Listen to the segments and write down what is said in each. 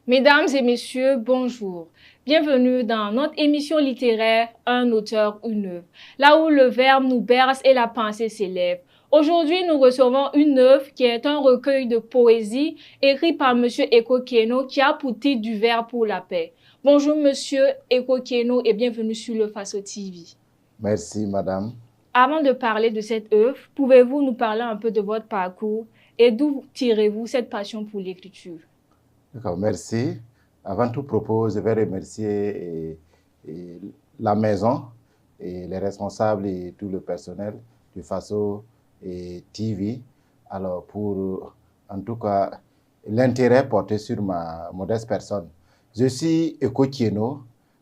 Mesdames et messieurs, bonjour. Bienvenue dans notre émission littéraire Un auteur, une œuvre, là où le verbe nous berce et la pensée s'élève. Aujourd'hui, nous recevons une œuvre qui est un recueil de poésie écrit par Monsieur Eko Kieno qui a pour titre Du verbe pour la paix. Bonjour Monsieur Eko Kieno et bienvenue sur le Faso TV. Merci madame. Avant de parler de cette œuvre, pouvez-vous nous parler un peu de votre parcours et d'où tirez-vous cette passion pour l'écriture? D'accord, merci. Avant tout propos, je vais remercier la maison et les responsables et tout le personnel du Faso et TV. Alors pour en tout cas l'intérêt porté sur ma modeste personne. Je suis Eko Kieno.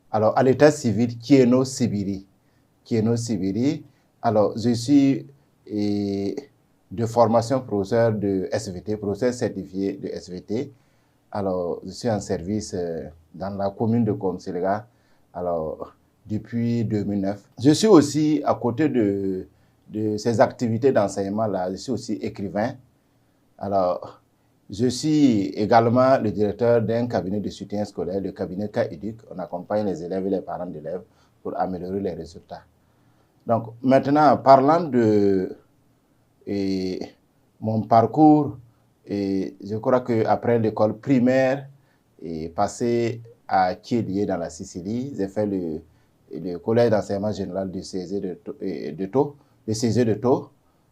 Alors à l'état civil Kieno Sibiri. Kieno Sibiri. Alors je suis de formation professeur de SVT, professeur certifié de SVT. Alors, je suis en service dans la commune de Komselega, alors depuis 2009. Je suis aussi, à côté de ces activités d'enseignement-là, je suis aussi écrivain. Alors, je suis également le directeur d'un cabinet de soutien scolaire, le cabinet K-Éduc. On accompagne les élèves et les parents d'élèves pour améliorer les résultats. Donc, maintenant, parlant de mon parcours, et je crois qu'après l'école primaire, et passé à Kielié dans la Sicile, j'ai fait le collège d'enseignement général du CESE de Taux, le CESE de Taux.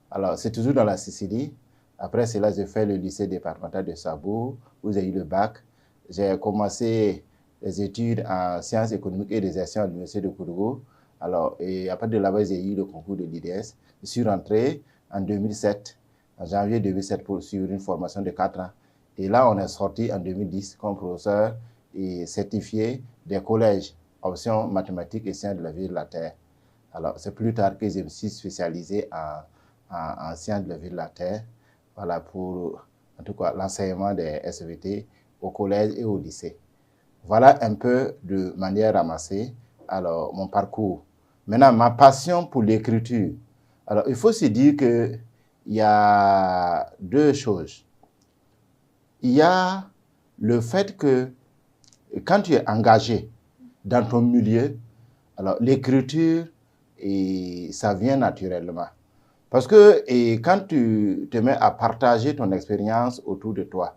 Alors, c'est toujours dans la Sicile. Après cela, j'ai fait le lycée départemental de Sabou, où j'ai eu le bac. J'ai commencé les études en sciences économiques et des gestion à l'université de Kourou. Alors, et après de là-bas, j'ai eu le concours de l'IDS. Je suis rentré en 2007. En janvier 2007 pour suivre une formation de 4 ans. Et là, on est sorti en 2010 comme professeur et certifié des collèges option mathématiques et sciences de la vie et de la Terre. Alors, c'est plus tard que je me suis spécialisé en sciences de la vie et de la Terre, voilà, pour en tout cas l'enseignement des SVT au collège et au lycée. Voilà un peu de manière ramassée, alors, mon parcours. Maintenant, ma passion pour l'écriture. Alors, il faut se dire que il y a deux choses. Il y a le fait que quand tu es engagé dans ton milieu, alors l'écriture, ça vient naturellement. Parce que quand tu te mets à partager ton expérience autour de toi,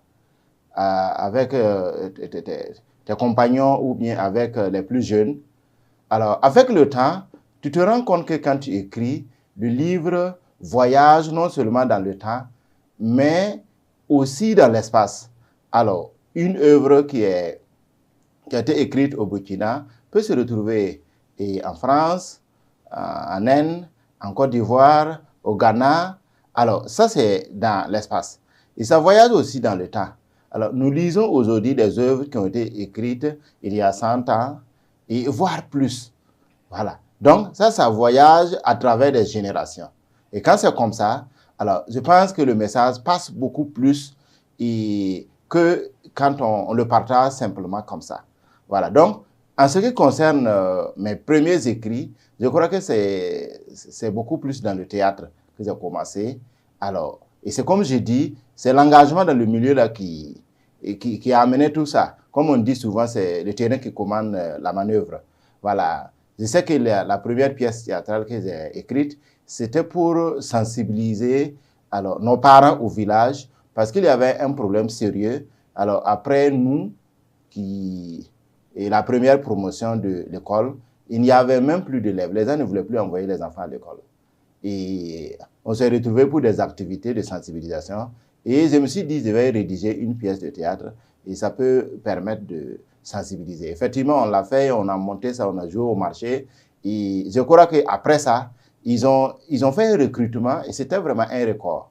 avec tes compagnons ou bien avec les plus jeunes, alors avec le temps, tu te rends compte que quand tu écris, le livre voyage non seulement dans le temps, mais aussi dans l'espace. Alors, une œuvre qui a été écrite au Burkina peut se retrouver en France, en Inde, en Côte d'Ivoire, au Ghana. Alors, ça, c'est dans l'espace. Et ça voyage aussi dans le temps. Alors, nous lisons aujourd'hui des œuvres qui ont été écrites il y a 100 ans, et voire plus. Voilà. Donc, ça voyage à travers des générations. Et quand c'est comme ça, alors je pense que le message passe beaucoup plus que quand on le partage simplement comme ça. Voilà. Donc, en ce qui concerne mes premiers écrits, je crois que c'est beaucoup plus dans le théâtre que j'ai commencé. Alors, et c'est comme je dis, c'est l'engagement dans le milieu là qui a amené tout ça. Comme on dit souvent, c'est le terrain qui commande la manœuvre. Voilà. Je sais que la première pièce théâtrale que j'ai écrite, c'était pour sensibiliser alors, nos parents au village, parce qu'il y avait un problème sérieux. Alors après nous, et la première promotion de l'école, il n'y avait même plus d'élèves. Les gens ne voulaient plus envoyer les enfants à l'école. Et on s'est retrouvés pour des activités de sensibilisation. Et je me suis dit, je vais rédiger une pièce de théâtre et ça peut permettre de sensibiliser. Effectivement, on l'a fait, on a monté ça, on a joué au marché. Et je crois qu'après ça, ils ont fait un recrutement et c'était vraiment un record.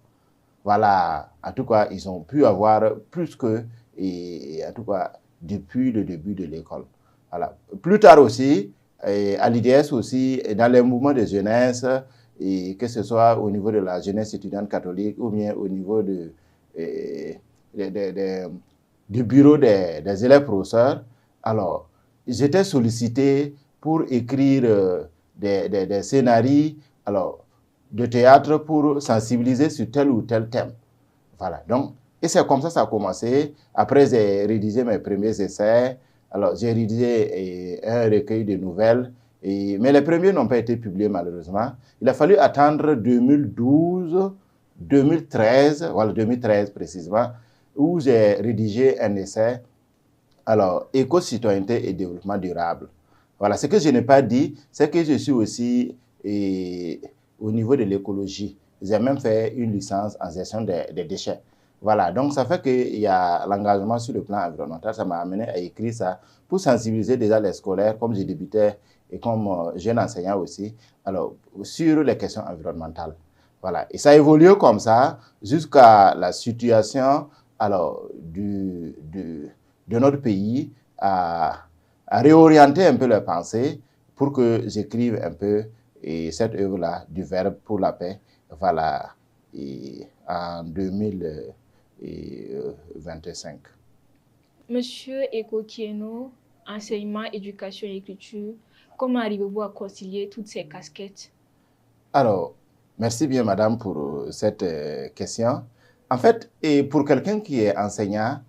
Voilà, en tout cas, ils ont pu avoir plus que, en tout cas, depuis le début de l'école. Voilà. Plus tard aussi, à l'IDS aussi, dans les mouvements de jeunesse, et que ce soit au niveau de la jeunesse étudiante catholique ou bien au niveau du bureau des élèves professeurs, alors, j'étais sollicité pour écrire des scénarios, alors, de théâtre pour sensibiliser sur tel ou tel thème. Voilà, donc Et c'est comme ça a commencé. Après, j'ai rédigé mes premiers essais. Alors, j'ai rédigé un recueil de nouvelles. Mais les premiers n'ont pas été publiés, malheureusement. Il a fallu attendre 2012, 2013, voilà, 2013 précisément, où j'ai rédigé un essai, alors, éco-citoyenneté et développement durable. Voilà, ce que je n'ai pas dit, c'est que je suis aussi au niveau de l'écologie. J'ai même fait une licence en gestion des déchets. Voilà, donc ça fait qu'il y a l'engagement sur le plan environnemental. Ça m'a amené à écrire ça pour sensibiliser déjà les scolaires, comme je débutais et comme jeune enseignant aussi, alors, sur les questions environnementales. Voilà, et ça a évolué comme ça jusqu'à la situation alors, de notre pays à réorienter un peu leurs pensées pour que j'écrive un peu cette œuvre-là du Verbe pour la paix, voilà, en 2025. Monsieur Eko Kieno, enseignement, éducation et écriture, comment arrivez-vous à concilier toutes ces casquettes? Alors, merci bien madame pour cette question. En fait, pour quelqu'un qui est enseignant,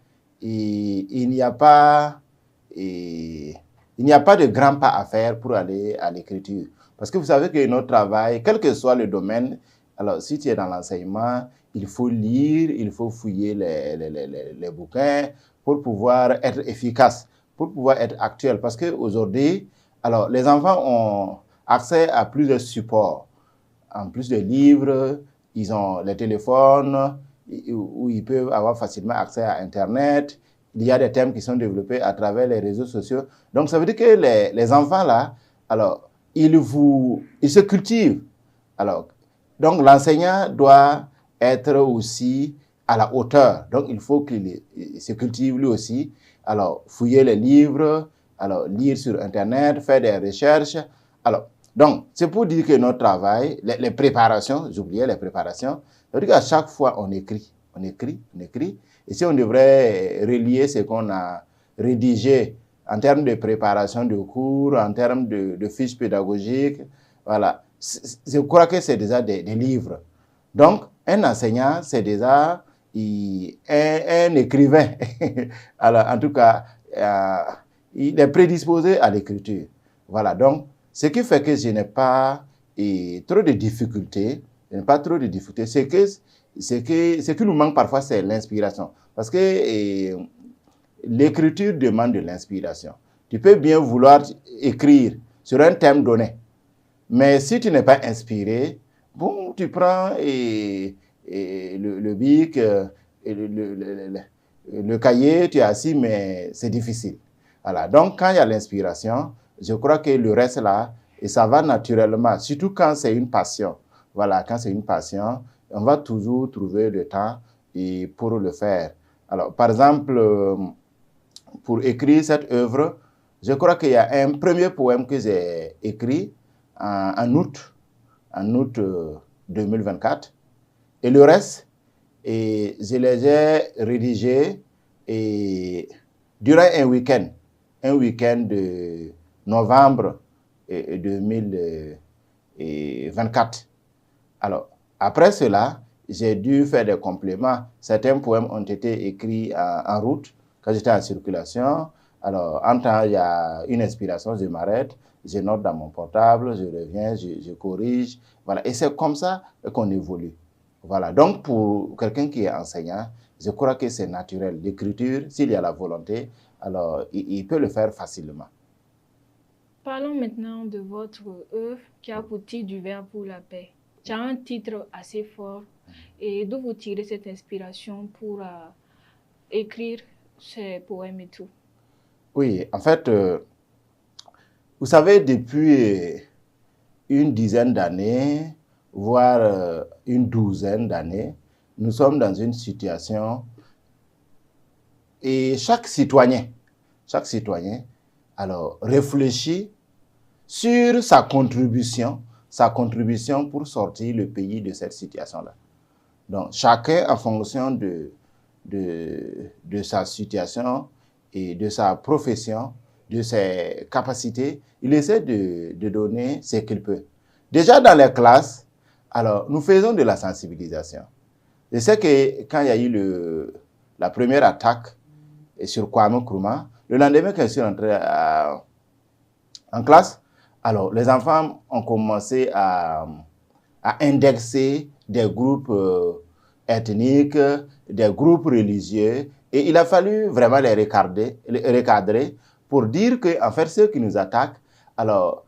il n'y a pas de grand pas à faire pour aller à l'écriture. Parce que vous savez que notre travail, quel que soit le domaine, alors si tu es dans l'enseignement, il faut lire, il faut fouiller les bouquins pour pouvoir être efficace, pour pouvoir être actuel. Parce qu'aujourd'hui, alors les enfants ont accès à plusieurs supports. En plus de livres, ils ont les téléphones où ils peuvent avoir facilement accès à Internet. Il y a des thèmes qui sont développés à travers les réseaux sociaux. Donc, ça veut dire que les enfants, là, alors, ils se cultivent. Alors, donc, l'enseignant doit être aussi à la hauteur. Donc, il faut qu'il se cultive lui aussi. Alors, fouiller les livres, alors, lire sur Internet, faire des recherches. Alors, donc, c'est pour dire que notre travail, les préparations, j'oubliais les préparations, c'est-à-dire qu'à chaque fois, on écrit. Et si on devrait relier ce qu'on a rédigé en termes de préparation de cours, en termes de fiches pédagogiques, voilà, je crois que c'est déjà des livres. Donc, un enseignant, c'est déjà un écrivain. Alors, en tout cas, il est prédisposé à l'écriture. Voilà, donc, ce qui fait que je n'ai pas trop de difficultés, ce qui nous manque parfois, c'est l'inspiration. Parce que l'écriture demande de l'inspiration. Tu peux bien vouloir écrire sur un thème donné, mais si tu n'es pas inspiré, bon, tu prends le bic, le cahier, tu es assis, mais c'est difficile. Voilà. Donc, quand il y a l'inspiration, je crois que le reste là, et ça va naturellement, surtout quand c'est une passion. Voilà, quand c'est une passion, on va toujours trouver le temps pour le faire. Alors, par exemple, pour écrire cette œuvre, je crois qu'il y a un premier poème que j'ai écrit en août 2024. Et le reste, je les ai rédigés durant un week-end de novembre 2024. Alors, après cela, j'ai dû faire des compléments. Certains poèmes ont été écrits en route, quand j'étais en circulation. Alors, en temps, il y a une inspiration, je m'arrête, je note dans mon portable, je reviens, je corrige. Voilà. Et c'est comme ça qu'on évolue. Voilà. Donc, pour quelqu'un qui est enseignant, je crois que c'est naturel. L'écriture, s'il y a la volonté, alors il peut le faire facilement. Parlons maintenant de votre œuvre qui a pour titre Du Verbe pour la paix. Tu as un titre assez fort. Et d'où vous tirez cette inspiration pour écrire ces poèmes et tout? Oui, en fait, vous savez, depuis une dizaine d'années, voire une douzaine d'années, nous sommes dans une situation et chaque citoyen, alors réfléchit sur sa contribution pour sortir le pays de cette situation-là. Donc, chacun, en fonction de sa situation et de sa profession, de ses capacités, il essaie de donner ce qu'il peut. Déjà dans les classes, alors, nous faisons de la sensibilisation. Je sais que quand il y a eu la première attaque sur Kwame Nkrumah, le lendemain quand je suis rentré en classe, alors les enfants ont commencé à indexer des groupes ethniques, des groupes religieux, et il a fallu vraiment les recadrer pour dire que, en fait, ceux qui nous attaquent, alors,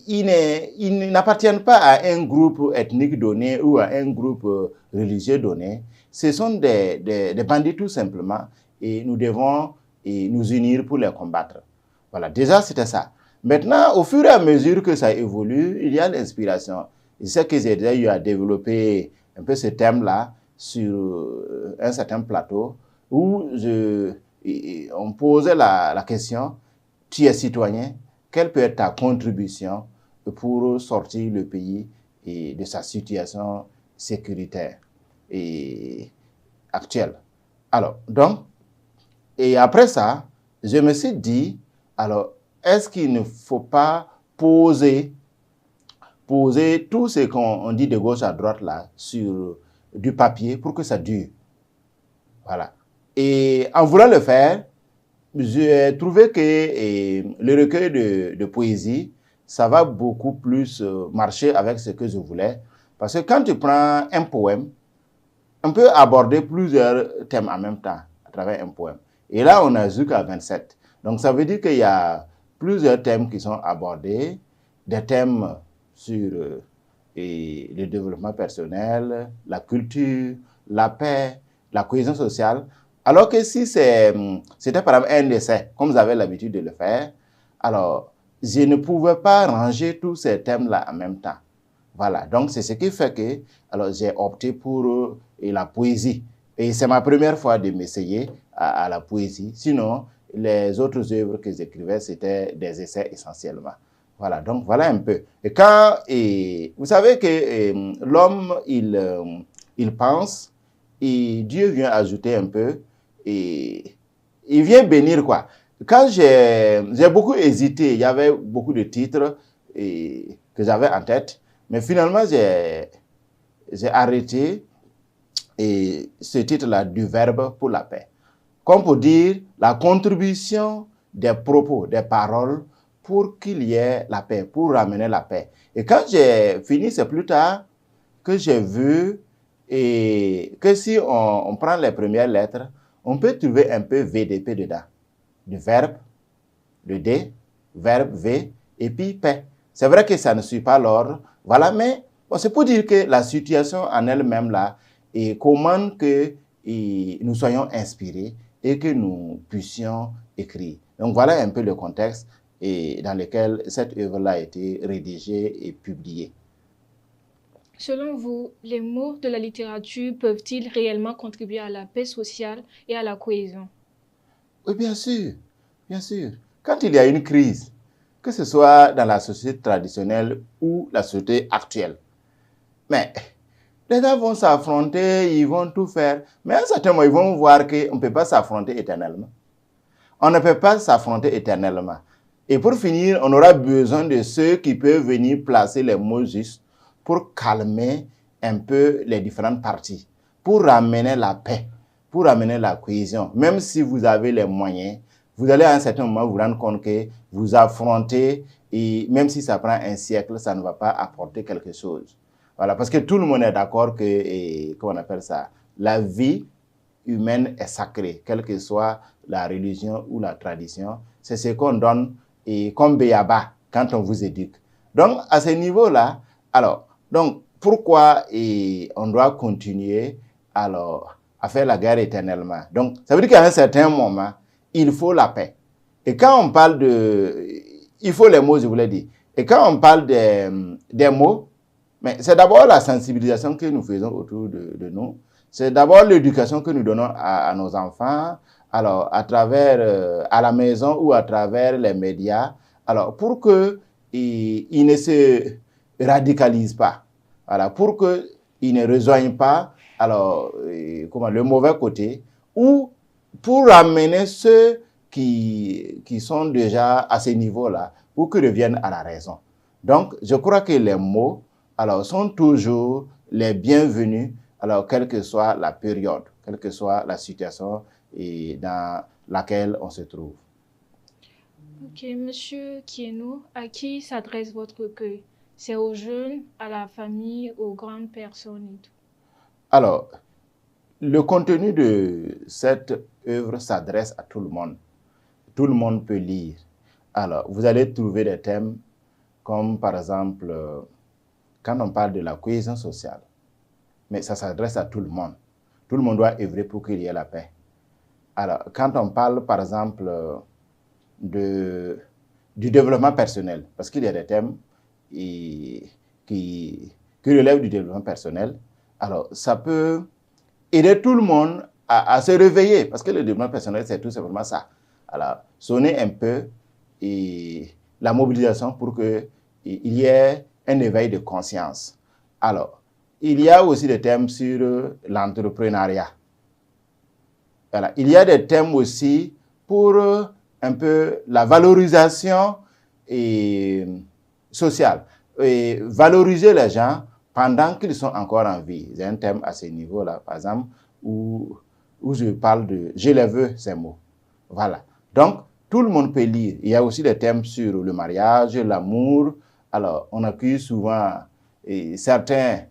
ils n'appartiennent pas à un groupe ethnique donné ou à un groupe religieux donné. Ce sont des bandits tout simplement, et nous devons nous unir pour les combattre. Voilà, déjà c'était ça. Maintenant, au fur et à mesure que ça évolue, il y a l'inspiration. Je sais que j'ai déjà eu à développer un peu ce thème-là sur un certain plateau où on posait la question, tu es citoyen, quelle peut être ta contribution pour sortir le pays de sa situation sécuritaire et actuelle. Alors, donc, et après ça, je me suis dit, alors, est-ce qu'il ne faut pas poser tout ce qu'on dit de gauche à droite là sur du papier pour que ça dure? Voilà. Et en voulant le faire, j'ai trouvé que le recueil de poésie, ça va beaucoup plus marcher avec ce que je voulais. Parce que quand tu prends un poème, on peut aborder plusieurs thèmes en même temps à travers un poème. Et là, on a jusqu'à 27. Donc, ça veut dire qu'il y a plusieurs thèmes qui sont abordés, des thèmes sur le développement personnel, la culture, la paix, la cohésion sociale. Alors que si c'était par exemple un essai, comme vous avez l'habitude de le faire, alors je ne pouvais pas ranger tous ces thèmes-là en même temps. Voilà, donc c'est ce qui fait que alors j'ai opté pour la poésie. Et c'est ma première fois de m'essayer à la poésie. Sinon, les autres œuvres que j'écrivais, c'était des essais essentiellement. Voilà, donc voilà un peu. Et vous savez que l'homme, il pense, et Dieu vient ajouter un peu, et il vient bénir quoi. Quand j'ai beaucoup hésité, il y avait beaucoup de titres que j'avais en tête, mais finalement j'ai arrêté ce titre-là du Verbe pour la paix. Comme pour dire la contribution des propos, des paroles pour qu'il y ait la paix, pour ramener la paix. Et quand j'ai fini, c'est plus tard que j'ai vu que si on prend les premières lettres, on peut trouver un peu VDP dedans. Du verbe, le D, verbe V, et puis paix. C'est vrai que ça ne suit pas l'ordre, voilà, mais bon, c'est pour dire que la situation en elle-même là commande que nous soyons inspirés et que nous puissions écrire. Donc voilà un peu le contexte dans lequel cette œuvre-là a été rédigée et publiée. Selon vous, les mots de la littérature peuvent-ils réellement contribuer à la paix sociale et à la cohésion? Oui, bien sûr, bien sûr. Quand il y a une crise, que ce soit dans la société traditionnelle ou la société actuelle, mais les gens vont s'affronter, ils vont tout faire, mais à un certain moment, ils vont voir qu'on ne peut pas s'affronter éternellement. On ne peut pas s'affronter éternellement. Et pour finir, on aura besoin de ceux qui peuvent venir placer les mots justes pour calmer un peu les différentes parties, pour ramener la paix, pour ramener la cohésion. Même si vous avez les moyens, vous allez à un certain moment vous rendre compte que vous affrontez, et même si ça prend un siècle, ça ne va pas apporter quelque chose. Voilà, parce que tout le monde est d'accord que, comment on appelle ça, la vie humaine est sacrée, quelle que soit la religion ou la tradition. C'est ce qu'on donne comme béaba quand on vous éduque. Donc, à ce niveau-là, alors, donc, pourquoi on doit continuer alors à faire la guerre éternellement? Donc, ça veut dire qu'à un certain moment, il faut la paix. Et quand on parle il faut les mots, je voulais dire. Et quand on parle des mots, mais c'est d'abord la sensibilisation que nous faisons autour de nous. C'est d'abord l'éducation que nous donnons à nos enfants, alors à travers, à la maison ou à travers les médias, alors pour qu'ils ne se radicalisent pas, voilà, pour qu'ils ne rejoignent pas alors, le mauvais côté, ou pour ramener ceux qui sont déjà à ce niveau-là, pour qu'ils reviennent à la raison. Donc, je crois que les mots alors, sont toujours les bienvenus alors quelle que soit la période, quelle que soit la situation dans laquelle on se trouve. Ok, Monsieur Kieno, à qui s'adresse votre recueil? C'est aux jeunes, à la famille, aux grandes personnes et tout. Alors, le contenu de cette œuvre s'adresse à tout le monde. Tout le monde peut lire. Alors, vous allez trouver des thèmes comme par exemple, quand on parle de la cohésion sociale, mais ça s'adresse à tout le monde. Tout le monde doit œuvrer pour qu'il y ait la paix. Alors, quand on parle par exemple du développement personnel, parce qu'il y a des thèmes qui relèvent du développement personnel, alors ça peut aider tout le monde à se réveiller, parce que le développement personnel, c'est tout simplement ça. Alors, sonner un peu la mobilisation pour qu'il y ait un éveil de conscience. Alors, il y a aussi des thèmes sur l'entrepreneuriat. Voilà. Il y a des thèmes aussi pour un peu la valorisation sociale. Et valoriser les gens pendant qu'ils sont encore en vie. C'est un thème à ce niveau-là, par exemple, où je parle de « je les veux », ces mots. Voilà. Donc, tout le monde peut lire. Il y a aussi des thèmes sur le mariage, l'amour. Alors, on accuse souvent certains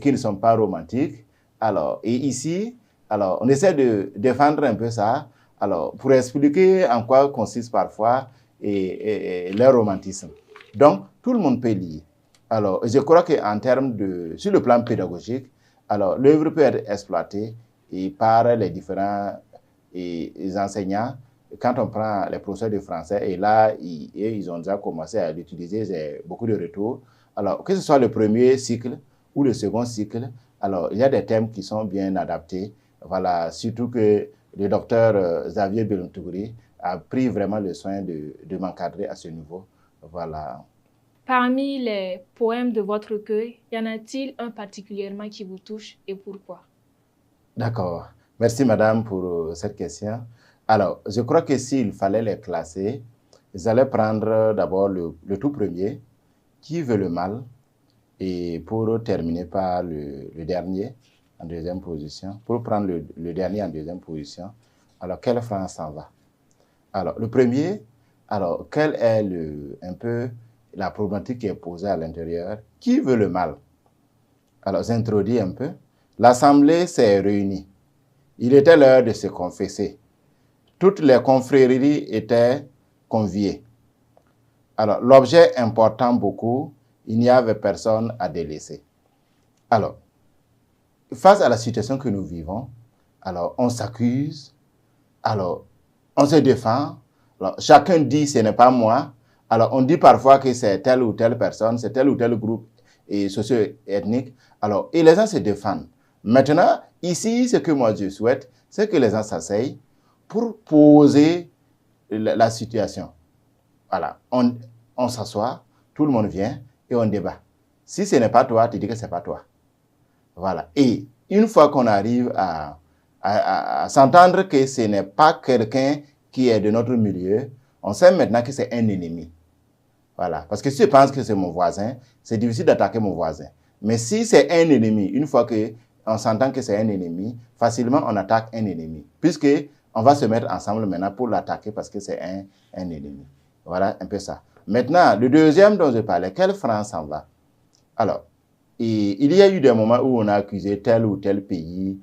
qui ne sont pas romantiques. Alors, et ici, alors, on essaie de défendre un peu ça, alors, pour expliquer en quoi consiste parfois leur romantisme. Donc, tout le monde peut lire. Alors, je crois qu'en termes sur le plan pédagogique, alors, l'œuvre peut être exploitée par les différents enseignants. Quand on prend les professeurs de français, et là, ils ont déjà commencé à l'utiliser, j'ai beaucoup de retours. Alors, que ce soit le premier cycle ou le second cycle, alors, il y a des thèmes qui sont bien adaptés. Voilà, surtout que le docteur Xavier Belontouri a pris vraiment le soin de m'encadrer à ce niveau. Voilà. Parmi les poèmes de votre recueil, y en a-t-il un particulièrement qui vous touche et pourquoi? D'accord. Merci, madame, pour cette question. Alors, je crois que s'il fallait les classer, j'allais prendre d'abord le tout premier, Qui veut le mal, et pour terminer par le dernier, en deuxième position, pour prendre le dernier en deuxième position, alors quelle France s'en va? Alors, le premier, alors, quelle est un peu la problématique qui est posée à l'intérieur? Qui veut le mal? Alors, j'introduis un peu. L'Assemblée s'est réunie. Il était l'heure de se confesser. Toutes les confréries étaient conviées. Alors, l'objet important beaucoup, il n'y avait personne à délaisser. Alors, face à la situation que nous vivons, alors on s'accuse, alors on se défend, alors chacun dit ce n'est pas moi, alors on dit parfois que c'est telle ou telle personne, c'est tel ou tel groupe socio-ethnique, alors et les gens se défendent. Maintenant, ici, ce que moi je souhaite, c'est que les gens s'asseyent pour poser la situation. Voilà, on s'assoit, tout le monde vient et on débat. Si ce n'est pas toi, tu dis que ce n'est pas toi. Voilà. Et une fois qu'on arrive à s'entendre que ce n'est pas quelqu'un qui est de notre milieu, on sait maintenant que c'est un ennemi. Voilà. Parce que si je pense que c'est mon voisin, c'est difficile d'attaquer mon voisin. Mais si c'est un ennemi, une fois qu'on s'entend que c'est un ennemi, facilement on attaque un ennemi. Puisque on va se mettre ensemble maintenant pour l'attaquer parce que c'est un ennemi. Voilà un peu ça. Maintenant, le deuxième dont je parlais, quelle France s'en va? Alors, il y a eu des moments où on a accusé tel ou tel pays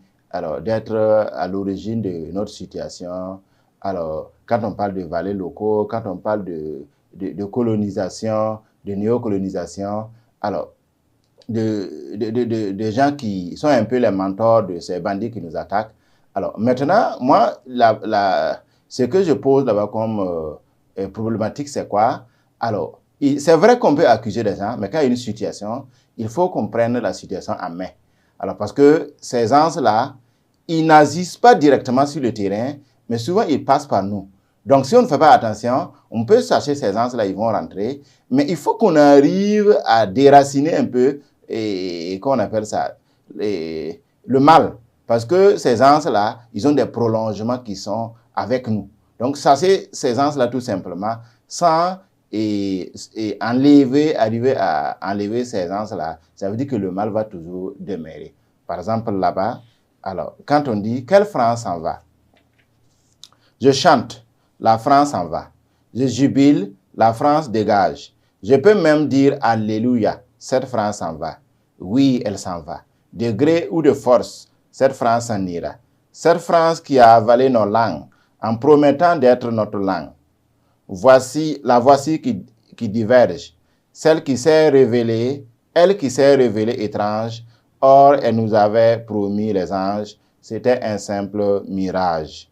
d'être à l'origine de notre situation. Alors, quand on parle de vallées locaux, quand on parle de colonisation, de néocolonisation, alors, de gens qui sont un peu les mentors de ces bandits qui nous attaquent. Alors, maintenant, moi, ce que je pose là-bas comme problématique, c'est quoi? Alors, c'est vrai qu'on peut accuser des gens, mais quand il y a une situation, il faut qu'on prenne la situation en main. Alors, parce que ces gens-là, ils n'agissent pas directement sur le terrain, mais souvent, ils passent par nous. Donc, si on ne fait pas attention, on peut chercher ces gens-là, ils vont rentrer, mais il faut qu'on arrive à déraciner un peu, et qu'on appelle ça, le mal. Parce que ces gens-là, ils ont des prolongements qui sont avec nous. Donc, ça, c'est ces gens-là tout simplement, sans arriver à enlever ces gens-là, ça veut dire que le mal va toujours demeurer. Par exemple, là-bas, alors, quand on dit « Quelle France s'en va ?» Je chante « La France s'en va ». Je jubile « La France dégage ». Je peux même dire « Alléluia », cette France s'en va. Oui, elle s'en va. De gré ou de force, cette France s'en ira. Cette France qui a avalé nos langues en promettant d'être notre langue. Voici qui diverge. Celle qui s'est révélée, elle qui s'est révélée étrange, or elle nous avait promis les anges, c'était un simple mirage.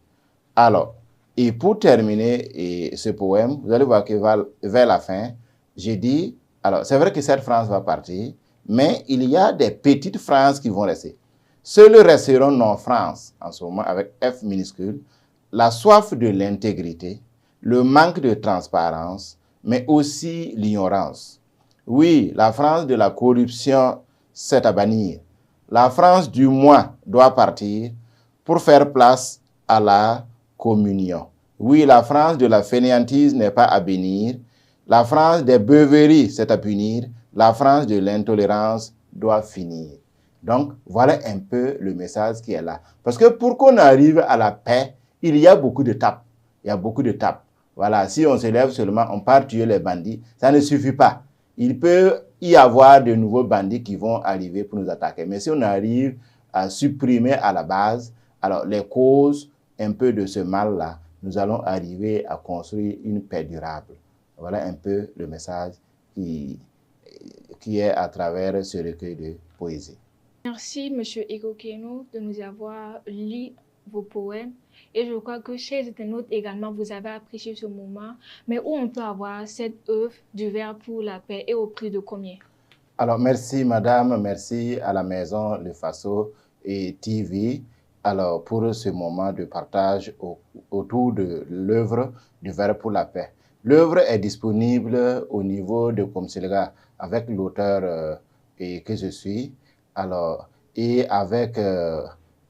Alors, et pour terminer ce poème, vous allez voir que vers la fin, j'ai dit, alors c'est vrai que cette France va partir, mais il y a des petites phrases qui vont rester. Seules resteront nos France, en ce moment avec F minuscule, la soif de l'intégrité, le manque de transparence, mais aussi l'ignorance. Oui, la France de la corruption, c'est à bannir. La France du moi doit partir pour faire place à la communion. Oui, la France de la fainéantise n'est pas à bénir. La France des beuveries, c'est à punir. La France de l'intolérance doit finir. Donc, voilà un peu le message qui est là. Parce que pour qu'on arrive à la paix, il y a beaucoup d'étapes. Il y a beaucoup d'étapes. Voilà, si on se lève seulement, on part tuer les bandits, ça ne suffit pas. Il peut y avoir de nouveaux bandits qui vont arriver pour nous attaquer. Mais si on arrive à supprimer à la base, alors les causes un peu de ce mal-là, nous allons arriver à construire une paix durable. Voilà un peu le message qui est à travers ce recueil de poésie. Merci, M. Eko Keno, de nous avoir lu vos poèmes. Et je crois que, chers internautes, également, vous avez apprécié ce moment. Mais où on peut avoir cette œuvre du Vers pour la paix et au prix de combien? Alors, merci, madame. Merci à la Maison Le Faso et TV. Alors, pour ce moment de partage autour de l'œuvre du Vers pour la paix. L'œuvre est disponible au niveau de Komselga avec l'auteur que je suis. Alors, et avec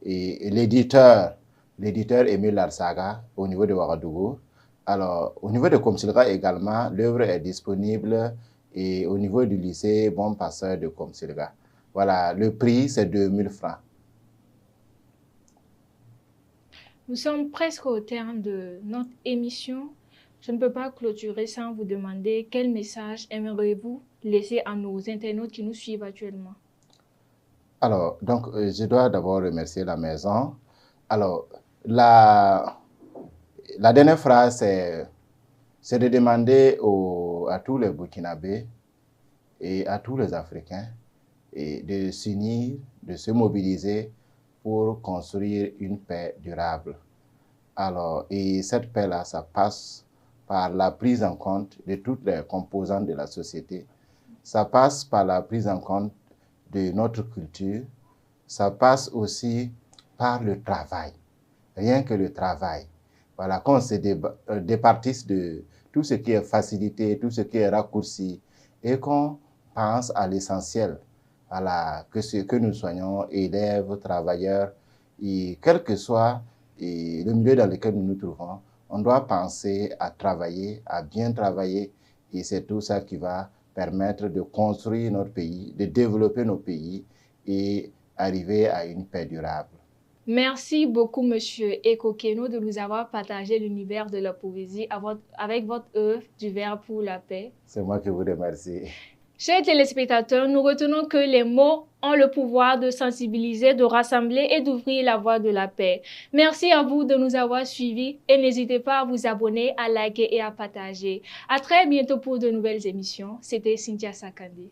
l'éditeur Émile Larsaga au niveau de Ouagadougou. Alors, au niveau de Komsilga également, l'œuvre est disponible et au niveau du lycée Bon Passeur de Komsilga. Voilà, le prix c'est 2000 francs. Nous sommes presque au terme de notre émission. Je ne peux pas clôturer sans vous demander quel message aimeriez-vous laisser à nos internautes qui nous suivent actuellement. Alors, donc, je dois d'abord remercier la maison. Alors, la dernière phrase, c'est de demander à tous les Burkinabés et à tous les Africains de s'unir, de se mobiliser pour construire une paix durable. Alors, et cette paix-là, ça passe par la prise en compte de toutes les composantes de la société. Ça passe par la prise en compte de notre culture. Ça passe aussi par le travail. Rien que le travail. Voilà, qu'on se départisse de tout ce qui est facilité, tout ce qui est raccourci, et qu'on pense à l'essentiel, que nous soyons élèves, travailleurs, et quel que soit le milieu dans lequel nous nous trouvons, on doit penser à travailler, à bien travailler, et c'est tout ça qui va permettre de construire notre pays, de développer nos pays et arriver à une paix durable. Merci beaucoup, M. Eko Keno, de nous avoir partagé l'univers de la poésie avec votre œuvre du Vers pour la paix. C'est moi qui vous remercie. Chers téléspectateurs, nous retenons que les mots ont le pouvoir de sensibiliser, de rassembler et d'ouvrir la voie de la paix. Merci à vous de nous avoir suivis et n'hésitez pas à vous abonner, à liker et à partager. À très bientôt pour de nouvelles émissions. C'était Cynthia Sakandi.